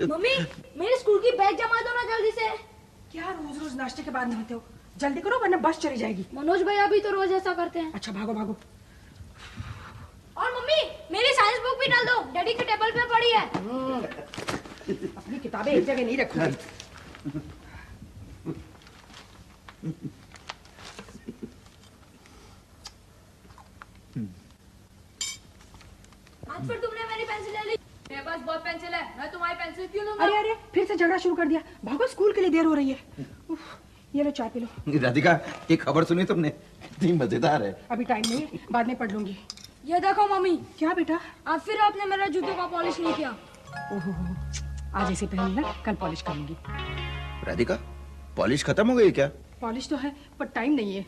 Mummy मेरे school की bag जमा दो ना जल्दी से। क्या रोज रोज नाश्ते के बाद नहाते हो? जल्दी करो वरना बस चली जाएगी। मनोज भैया भी तो रोज ऐसा करते हैं। अच्छा भागो भागो। और मम्मी मेरी साइंस बुक भी डाल दो, डैडी के टेबल पे पड़ी है। अपनी किताबें एक जगह नहीं रखूंगी। आज फिर तुमने मेरी पेंसिल ले ली। मेरे पास बहुत पेंसिल है, मैं तुम्हारी पेंसिल क्यों लूंगा? अरे अरे फिर से झगड़ा शुरू कर दिया। भागो, स्कूल के लिए देर हो रही है। ये लो चाय पी लो। राधिका ये खबर सुनी तुमने? इतनी मजेदार है। अभी टाइम नहीं है, बाद में पढ़ लूंगी। ये देखो मम्मी। क्या बेटा? आज फिर आपने मेरा जूतों का पॉलिश नहीं किया। ओहो, आज ऐसे पहन ना, कल पॉलिश करूंगी। राधिका पॉलिश खत्म हो गई क्या? पॉलिश तो है पर टाइम नहीं है।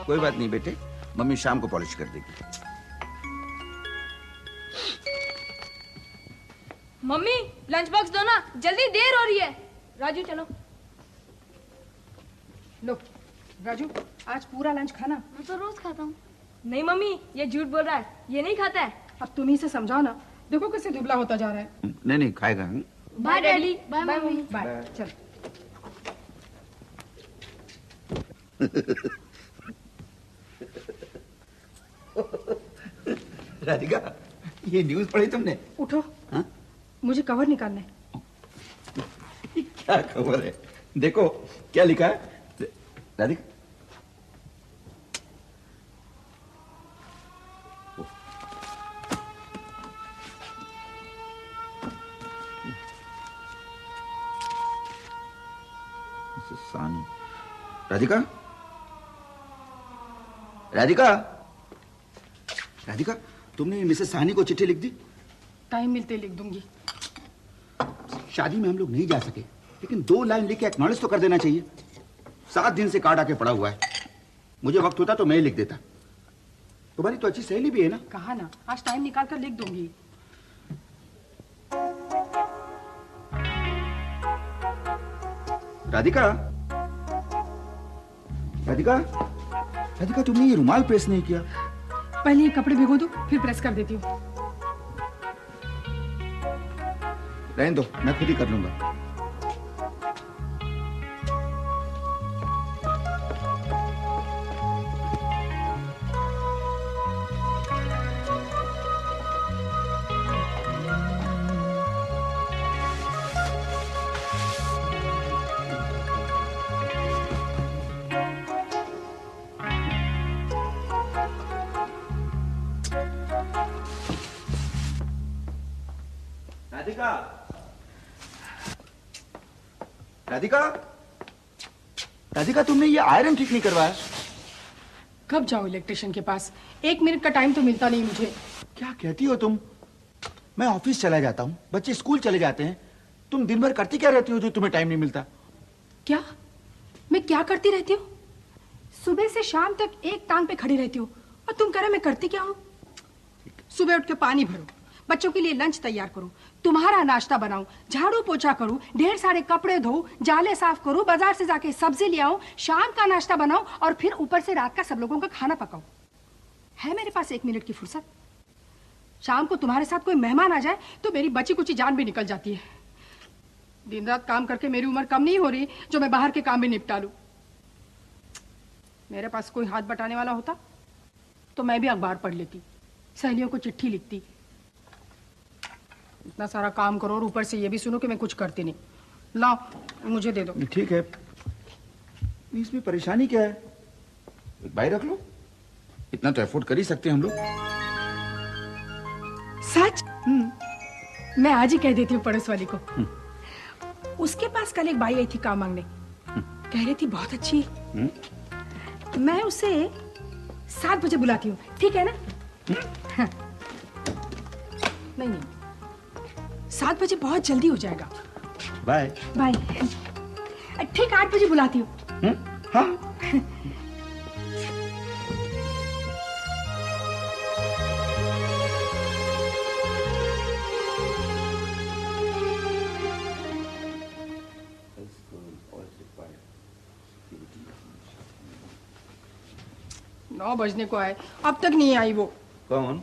कोई बात नहीं बेटे, मम्मी शाम को पॉलिश कर देगी। मम्मी लंच बॉक्स दो ना, जल्दी देर हो रही है। राजू चलो। लो राजू, आज पूरा लंच खाना। मैं तो रोज खाता हूँ। नहीं मम्मी ये झूठ बोल रहा है, ये नहीं खाता है। अब तुम ही से समझाओ ना, देखो कैसे दुबला होता जा रहा है। नहीं नहीं खाएगा। Bye daddy. Bye mummy. Bye. चल। राधिका ये न्यूज़ पढ़ी तुमने? उठो। हाँ? मुझे कवर निकालना है। क्या खबर है? देखो क्या लिखा है। राधिका सानी। राधिका राधिका राधिका तुमने मिसेस सानी को चिट्ठी लिख दी? टाइम मिलते लिख दूंगी। शादी में हम लोग नहीं जा सके, लेकिन 2 लाइन लिख के एक्नॉलेज तो कर देना चाहिए। 7 दिन से कार्ड आके पड़ा हुआ है। मुझे वक्त होता तो मैं ही लिख देता। तुम्हारी तो अच्छी सहेली भी है ना? कहा ना, आज टाइम निकाल कर लिख दूंगी। राधिका राधिका राधिका तुमने ये रुमाल प्रेस नहीं किया। पहले ये कपड़े भिगो दो, फिर प्रेस कर देती हूँ। रहने दो, मैं खुद ही कर लूंगा। राधिका राधिका राधिका तुमने ये आयरन ठीक नहीं करवाया? कब जाओ इलेक्ट्रिशियन के पास? 1 मिनट का टाइम तो मिलता नहीं मुझे। क्या कहती हो तुम? मैं ऑफिस चला जाता हूँ, बच्चे स्कूल चले जाते हैं। तुम दिन भर करती क्या रहती हो जो तुम्हें टाइम नहीं मिलता? क्या? मैं क्या करती रहती हूँ? सुबह से शाम तक एक टांग पे खड़ी रहती हूँ और तुम कह रहे मैं करती क्या हूँ? सुबह उठ के पानी भरो, बच्चों के लिए लंच तैयार करूं, तुम्हारा नाश्ता बनाऊं, झाड़ू पोछा करूं, ढेर सारे कपड़े धोऊं, जाले साफ करूं, बाजार से जाके सब्जी ले आऊं, शाम का नाश्ता बनाऊं और फिर ऊपर से रात का सब लोगों का खाना पकाऊं। है मेरे पास 1 मिनट की फुर्सत? शाम को तुम्हारे साथ कोई मेहमान आ जाए तो मेरी बची कुची जान भी निकल जाती है। दिन रात काम करके मेरी उम्र कम नहीं हो रही जो मैं बाहर के काम भी निपटा लूं। मेरे पास कोई हाथ बटाने वाला होता तो मैं भी अखबार पढ़ लेती, सहेलियों को चिट्ठी लिखती। इतना सारा काम करो और ऊपर से ये भी सुनो कि मैं कुछ करती नहीं। लाओ मुझे दे दो। ठीक है, इसमें परेशानी क्या है? एक बाई रख लो, इतना तो एफोर्ड कर ही सकते हैं हम लोग। सच? मैं आज ही कह देती हूँ पड़ोस वाली को। उसके पास कल एक बाई आई थी काम मांगने, कह रही थी बहुत अच्छी। मैं उसे 7 बजे बुलाती हूँ, ठीक है ना? हाँ। नहीं 7 बजे बहुत जल्दी हो जाएगा। Bye bye. ठीक 8 बजे बुलाती हूँ। हाँ। 9 बजने को आए, अब तक नहीं आई वो। कौन?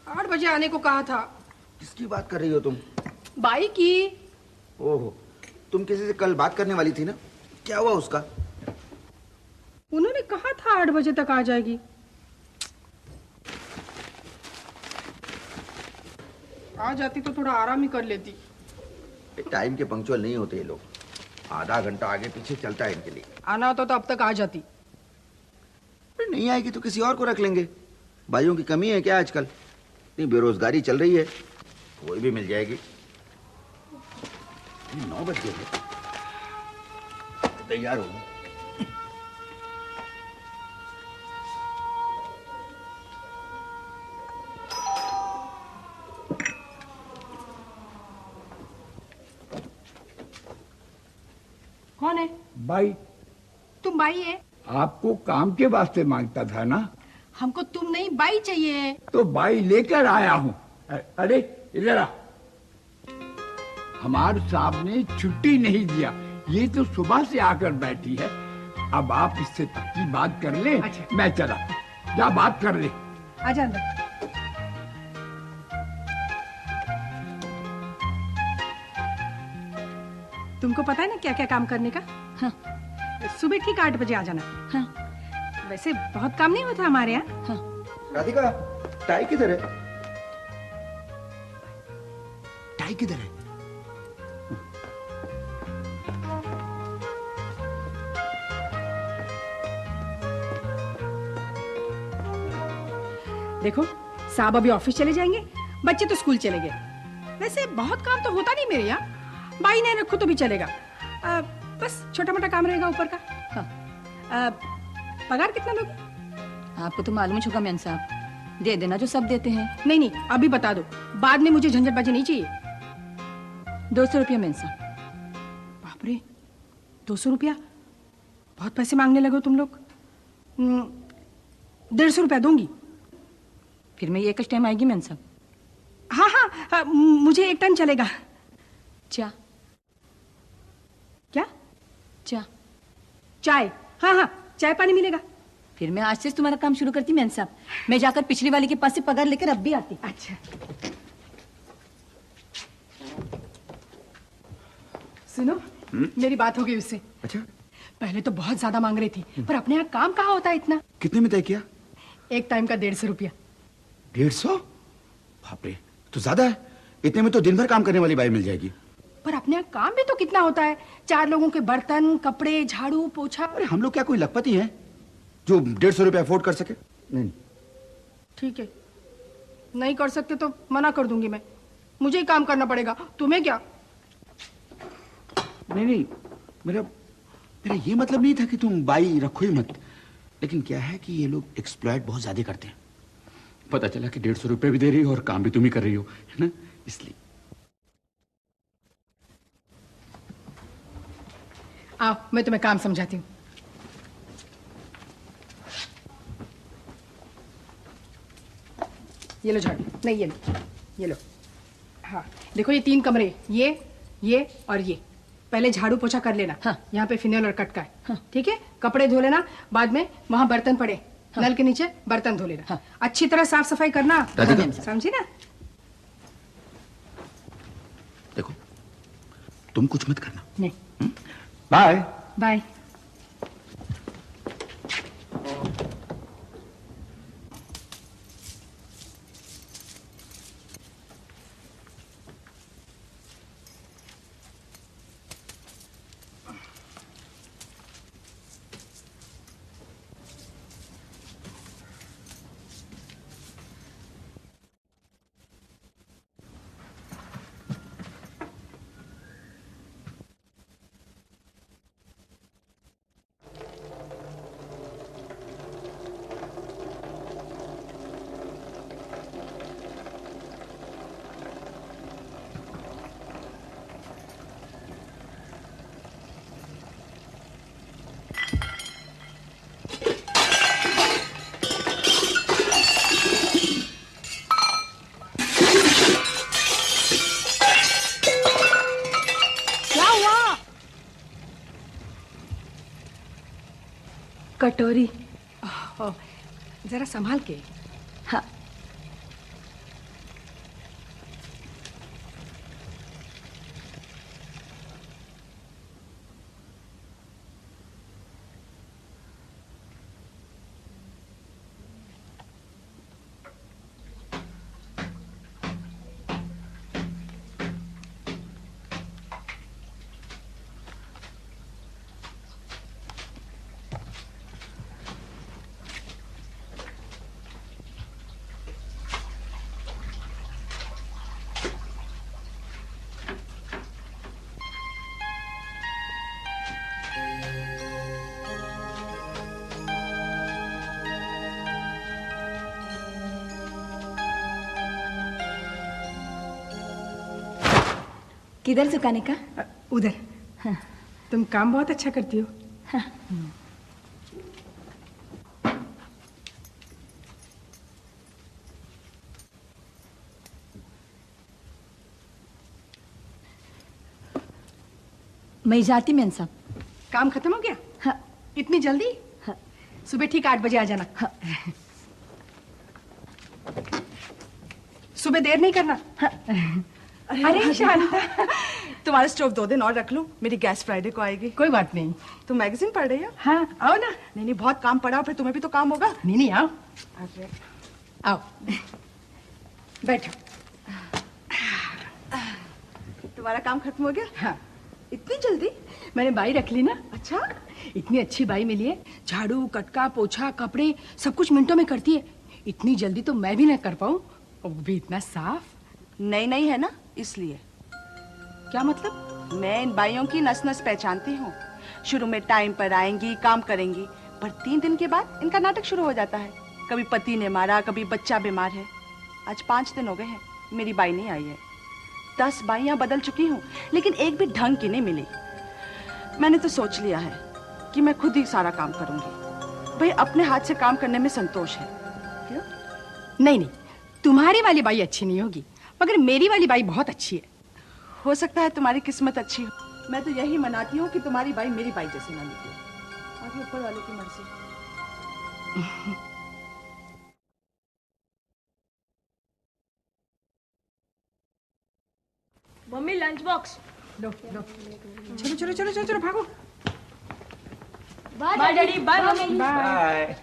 8 बजे आने को कहा था। किसकी बात कर रही हो तुम? बाई की। ओहो, तुम किसी से कल बात करने वाली थी ना, क्या हुआ उसका? उन्होंने कहा था 8 बजे तक आ जाएगी। आ जाती तो थोड़ा आराम ही कर लेती। टाइम के पंक्चुअल नहीं होते ये लोग, आधा घंटा आगे पीछे चलता है इनके लिए। आना होता तो अब तक आ जाती। नहीं आएगी तो किसी और को रख लेंगे। भाइयों की कमी है क्या आजकल? इतनी बेरोजगारी चल रही है, कोई भी मिल जाएगी। 9 बज गए, तैयार हो। कौन है? भाई, तुम बाई है? आपको काम के वास्ते मांगता था ना? हमको तुम नहीं बाई चाहिए। तो भाई लेकर आया हूँ। अरे इधर आ। हमारे साहब ने छुट्टी नहीं दिया, ये तो सुबह से आकर बैठी है। अब आप इससे की बात कर ले। अच्छा। मैं चला, जा बात कर ले। आजा अंदर। तुमको पता है ना क्या क्या काम करने का? हाँ। सुबह ठीक 8 बजे आ जाना। हाँ। वैसे बहुत काम नहीं होता हमारे यहाँ। हाँ। राधिका, टाई किधर है? टाई किधर है? देखो, साहब अभी ऑफिस चले जाएंगे, बच्चे तो स्कूल चले गए। वैसे बहुत काम तो होता नहीं मेरे यहाँ, बाई नहीं रखो तो भी चलेगा। बस छोटा मोटा काम रहेगा ऊपर का। हाँ। पगार कितना दोगे? आपको तो मालूम होगा मैन साहब, दे देना जो सब देते हैं। नहीं नहीं, अभी बता दो, बाद में मुझे झंझटबाजी नहीं चाहिए। 200 रुपया मैन साहब। बाप रे, 200 रुपया? बहुत पैसे मांगने लगे हो तुम लोग। 150 रुपया दूंगी। फिर मैं ये एक टाइम आएगी मैन साहब। हाँ हाँ, मुझे एक टाइम चलेगा। चा क्या? चा चाय? हाँ हाँ, चाय पानी मिलेगा। फिर मैं आज से तुम्हारा काम शुरू करती मैन साहब। मैं जाकर पिछली वाली के पास से पगार लेकर अब भी आती। अच्छा, सुनो, मेरी बात हो गई उससे। अच्छा, पहले तो बहुत ज्यादा मांग रही थी, पर अपने यहाँ काम कहाँ होता है इतना। कितने में तय किया? एक टाइम का 150 रुपया। 150? बाप रे, तो ज्यादा है। इतने में तो दिन भर काम करने वाली बाई मिल जाएगी। पर अपने यहाँ काम भी तो कितना होता है, 4 लोगों के बर्तन, कपड़े, झाड़ू, पोछा। अरे हम लोग क्या कोई लखपति हैं जो 150 रुपया अफोर्ड कर सके? नहीं। ठीक है, नहीं कर सकते तो मना कर दूंगी मैं। मुझे ही काम करना पड़ेगा, तुम्हें क्या। नहीं नहीं, मेरा ये मतलब नहीं था कि तुम बाई रखो ही मत, लेकिन क्या है कि ये लोग एक्सप्लॉइट बहुत ज्यादा करते हैं। पता चला कि 150 रुपए भी दे रही हो और काम भी तुम ही कर रही हो, है ना, इसलिए। आओ, मैं तुम्हें काम समझाती हूँ। ये लो झाड़ू, नहीं ये लो। हाँ, देखो ये 3 कमरे, ये और ये। पहले झाड़ू पोछा कर लेना। हाँ। यहाँ पे फिनाइल और कटका है। हाँ। ठीक है, कपड़े धो लेना, बाद में वहाँ बर्तन पड़े, हाँ। नल के नीचे बर्तन धो लेना। हाँ। अच्छी तरह साफ सफाई करना। राधिका। समझी ना? देखो, तुम कुछ मत करना। नहीं। Bye bye. कटोरी। ओह, जरा संभाल के। हाँ। किधर सुखाने का? उधर। हाँ। तुम काम बहुत अच्छा करती हो। हाँ। मैं जाती मेन साहब। काम खत्म हो गया? हाँ। इतनी जल्दी? हाँ। सुबह ठीक 8 बजे आ जाना। हाँ। सुबह देर नहीं करना। हाँ। अरे शांता, तुम्हारा स्टोव 2 दिन और रख लो, मेरी गैस फ्राइडे को आएगी। कोई बात नहीं। तुम मैगजीन पढ़ रही हो? हाँ, आओ ना। नहीं नहीं, बहुत काम पड़ा, फिर तुम्हें भी तो काम होगा। नहीं नहीं, आओ अरे आओ, बैठो। तुम्हारा काम खत्म हो गया? हाँ, इतनी जल्दी? मैंने बाई रख ली ना। अच्छा। इतनी अच्छी बाई मिली है, झाड़ू, कटका, पोछा, कपड़े सब कुछ मिनटों में करती है। इतनी जल्दी तो मैं भी ना कर पाऊँ, और वो भी इतना साफ। नई नई है ना, इसलिए। क्या मतलब? मैं इन बाइयों की नस नस पहचानती हूँ। शुरू में टाइम पर आएंगी, काम करेंगी, पर 3 दिन के बाद इनका नाटक शुरू हो जाता है। कभी पति ने मारा, कभी बच्चा बीमार है। आज 5 दिन हो गए हैं, मेरी बाई नहीं आई है। 10 बाइयाँ बदल चुकी हूँ, लेकिन एक भी ढंग की नहीं मिली। मैंने तो सोच लिया है कि मैं खुद ही सारा काम करूंगी। भाई अपने हाथ से काम करने में संतोष है। क्यों? नहीं नहीं, तुम्हारी वाली बाई अच्छी नहीं होगी, मगर मेरी वाली बाई बहुत अच्छी है। हो सकता है तुम्हारी किस्मत अच्छी हो। मैं तो यही मनाती हूँ कि तुम्हारी बाई मेरी बाई जैसी ना निकले। आगे ऊपर वाले की मर्जी। Mummy lunch box. लो लो, चलो चलो चलो चलो चलो, भागो। Bye daddy, bye mummy. Bye.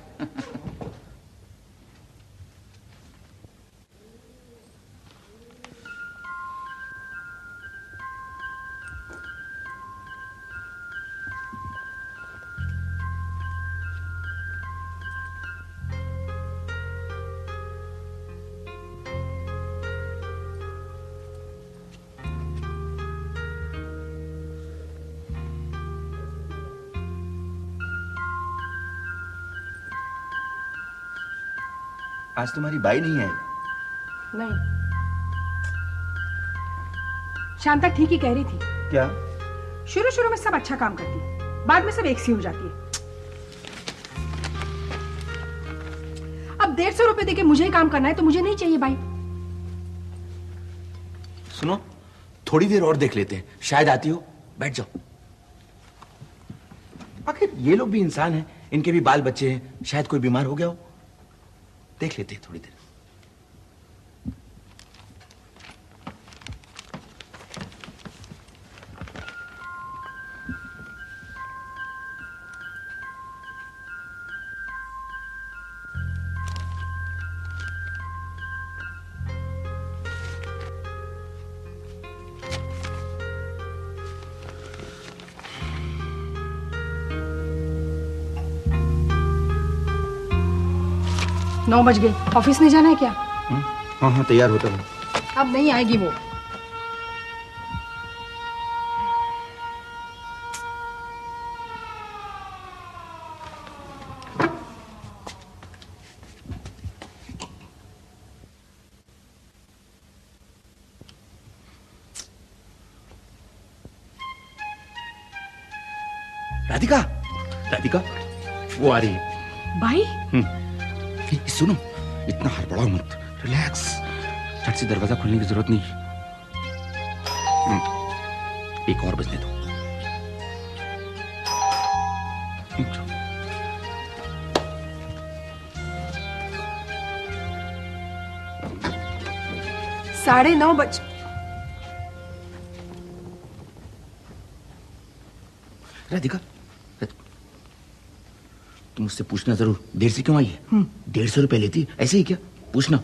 आज तुम्हारी बाई नहीं आई? नहीं, शांता ठीक ही कह रही थी। क्या? शुरू शुरू में सब अच्छा काम करती है, बाद में सब एक सी हो जाती है। अब 150 रुपए देके मुझे ही काम करना है, तो मुझे नहीं चाहिए भाई। सुनो, थोड़ी देर और देख लेते हैं, शायद आती हो। बैठ जाओ। आखिर ये लोग भी इंसान हैं, इनके भी बाल बच्चे हैं, शायद कोई बीमार हो गया हो। देख लेते हैं थोड़ी देर। नौ बज गए, ऑफिस नहीं जाना है क्या? हाँ हाँ, तैयार होता हूँ। अब नहीं आएगी वो। राधिका, राधिका, वो आ रही है। भाई, सुनो, इतना हड़बड़ाओ मत, रिलैक्स। झट से दरवाजा खोलने की जरूरत नहीं। एक और बजने दो। 9:30 बज। राधिका, तुम उससे पूछना जरूर देर से क्यों आई है। 150 रुपए लेती ऐसे ही क्या, पूछना।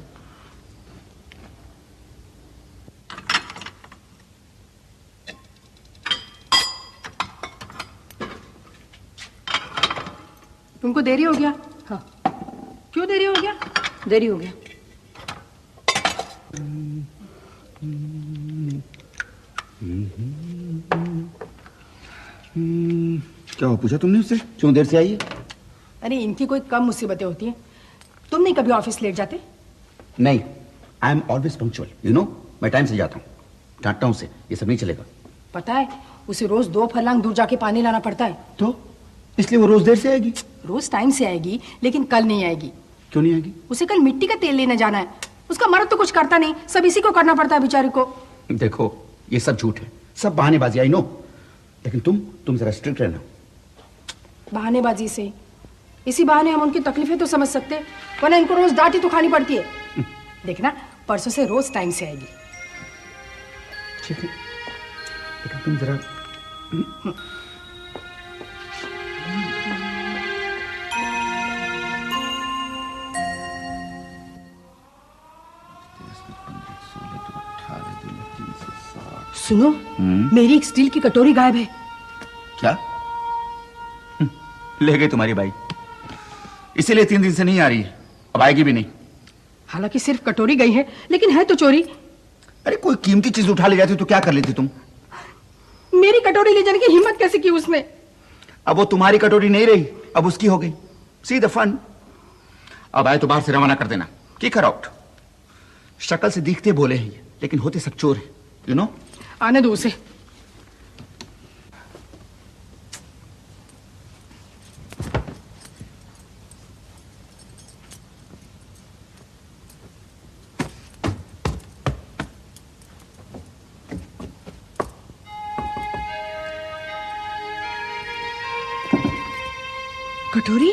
तुमको देरी हो गया? हाँ। क्यों देरी हो गया? देरी हो गया। क्या हो, पूछा तुमने उससे क्यों देर से आई है? अरे इनकी कोई कम मुसीबतें होती हैं। तुम नहीं कभी ऑफिस लेट जाते? नहीं, I am always punctual, you know. मैं टाइम से जाता हूँ, डांटता हूँ उसे, ये सब नहीं चलेगा। पता है उसे रोज 2 फरलांग दूर जाके पानी लाना पड़ता है। तो इसलिए वो रोज देर से आएगी? रोज टाइम से आएगी, लेकिन कल नहीं आएगी। क्यों नहीं आएगी? उसे कल मिट्टी का तेल लेने जाना है। उसका मर्द तो कुछ करता नहीं, सब इसी को करना पड़ता है बेचारी को। देखो ये सब झूठ है, सब बहानेबाजी, आई नो। लेकिन तुम जरा स्ट्रिक्ट रहना। बहानेबाजी से, इसी बहाने हम उनकी तकलीफें तो समझ सकते, वरना इनको रोज डांटी तो खानी पड़ती है। देखना परसों से रोज टाइम से आएगी। ठीक है, लेकिन तुम जरा सुनो, मेरी एक स्टील की कटोरी गायब है। क्या? ले गई तुम्हारी बाई, इसीलिए 3 दिन से नहीं आ रही है, अब आएगी भी नहीं। हालांकि सिर्फ कटोरी गई है, लेकिन है तो चोरी। अरे कोई कीमती चीज उठा ले जाती तो क्या कर लेती तुम? मेरी कटोरी ले जाने की हिम्मत कैसे की उसने? अब वो तुम्हारी कटोरी नहीं रही, अब उसकी हो गई। See the fun. अब आए तो बाहर से रवाना कर देना, किक हर आउट। शक्ल से दिखते बोले हैं ये, लेकिन होते सब चोर है, यू नो। आने दो उसे। कटोरी?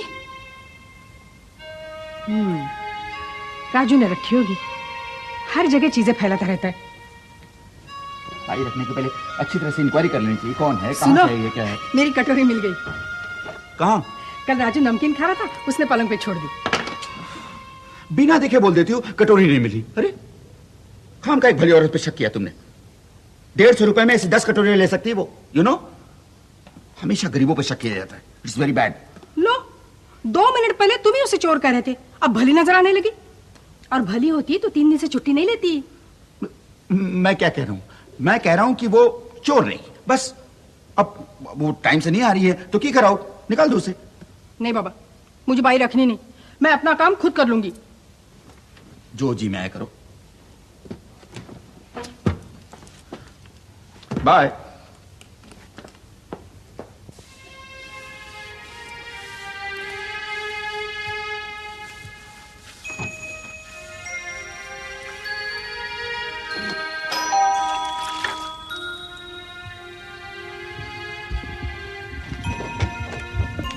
राजू ने रखी होगी। हर जगह चीजें फैलाता रहता है। भाई रखने के पहले अच्छी तरह से इंक्वायरी कर लेनी चाहिए, कौन है, कहां सुनो, से है, ये क्या है। मेरी कटोरी मिल गई। कहां? कल राजू नमकीन खा रहा था, उसने पलंग पे छोड़ दी। बिना देखे बोल देती हो कटोरी नहीं मिली। अरे खाम का एक भली औरत पे शक किया तुमने। 150 रुपए में ऐसे 10 कटोरी ले सकती है वो, यू नो। हमेशा गरीबों पे शक किया जाता है, it's very bad. Low, 2 minute पहले तुम ही उसे चोर कह रहे थे, अब भली नजर आने लगी। और भली होती तो 3 दिन से छुट्टी नहीं लेती। मैं क्या कह रहा हूं? मैं कह रहा हूं कि वो चोर नहीं, बस अब वो टाइम से नहीं आ रही है तो की कराओ, निकाल दो उसे। नहीं बाबा, मुझे बाई रखनी नहीं, मैं अपना काम खुद कर लूंगी। जो जी मैं करो। बाय।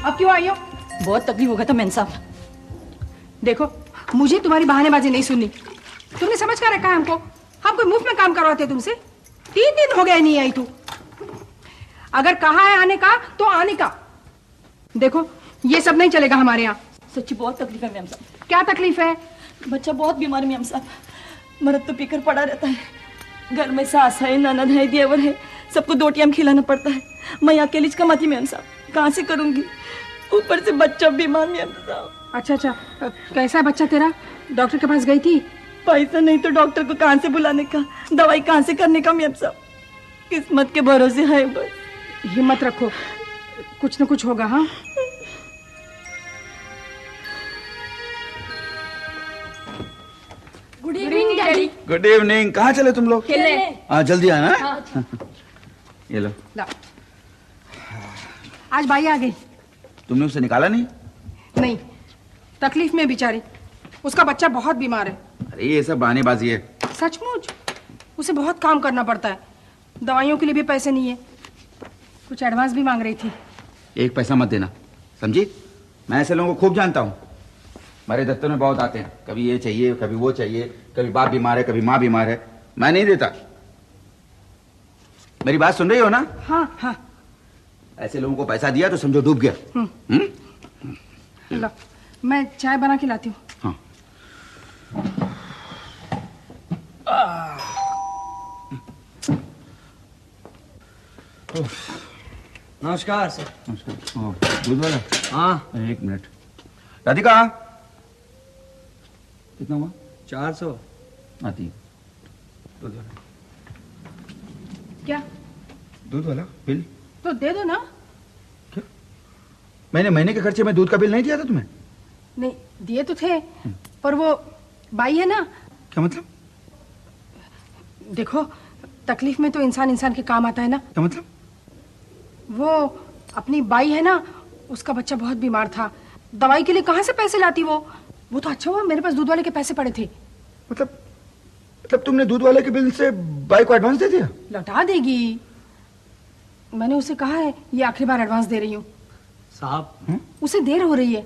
अब क्यों आई हो? बहुत तकलीफ होगा था मैन साहब। देखो, मुझे तुम्हारी बहानेबाजी नहीं सुननी। तुमने समझ कर रखा है हमको, हम कोई मुफ्त में काम करवाते तुमसे। 3 दिन हो गए नहीं आई तू। अगर कहा है आने का तो आने का। देखो ये सब नहीं चलेगा हमारे यहाँ। सच्ची बहुत तकलीफ है मैम साहब। क्या तकलीफ है? बच्चा बहुत बीमार है मैम साहब, मरद तो पीकर पड़ा रहता है। घर में सास है, ननद है, देवर है, सबको 2 टाइम खिलाना पड़ता है। मैं अकेली कमाती मैम साहब, कहाँ से करूंगी? ऊपर से बच्चा बीमार मैम साहब। अच्छा, कैसा है बच्चा तेरा? डॉक्टर के पास गई थी? पैसा नहीं तो डॉक्टर को कहाँ से बुलाने का, दवाई कहाँ से करने का मैम साहब। किस्मत के भरोसे है बस। हिम्मत रखो, कुछ न कुछ होगा। हाँ, good evening daddy. Good evening. कहाँ चले तुम लोग? खेलने। हाँ जल्दी आना। ये लो। ला। आज भाई आ गई। तुमने उसे निकाला नहीं? नहीं, तकलीफ में बेचारी, उसका बच्चा बहुत बीमार है। अरे ये सब बहानेबाजी है। सचमुच उसे बहुत काम करना पड़ता है, दवाइयों के लिए भी पैसे नहीं है। कुछ एडवांस भी मांग रही थी। 1 पैसा मत देना, समझी? मैं ऐसे लोगों को खूब जानता हूँ, हमारे दफ्तर में बहुत आते हैं। कभी ये चाहिए, कभी वो चाहिए, कभी बाप बीमार है, कभी माँ बीमार है। मैं नहीं देता। मेरी बात सुन रही हो ना? हाँ हाँ। ऐसे लोगों को पैसा दिया तो समझो डूब गया। लो, मैं चाय बना के लाती हूँ। हाँ। नमस्कार सर। नमस्कार। दूध वाला? हाँ। 1 मिनट। राधिका, कितना हुआ? 400। आती। दूध वाला। क्या? दूध वाला बिल तो दे दो ना। क्या? मैंने महीने के खर्चे में दूध का बिल नहीं दिया था तुम्हें? नहीं दिए तो थे, पर वो बाई है ना। क्या मतलब? देखो, तकलीफ में तो इंसान इंसान के काम आता है ना। क्या मतलब? वो अपनी बाई है ना, उसका बच्चा बहुत बीमार था, दवाई के लिए कहाँ से पैसे लाती वो तो अच्छा हुआ मेरे पास दूध वाले के पैसे पड़े थे। मतलब तुमने दूध वाले के बिल से बाई को एडवांस दे दिया? लौटा देगी। मैंने उसे कहा है ये आखिरी बार एडवांस दे रही हूँ। साहब, उसे देर हो रही है।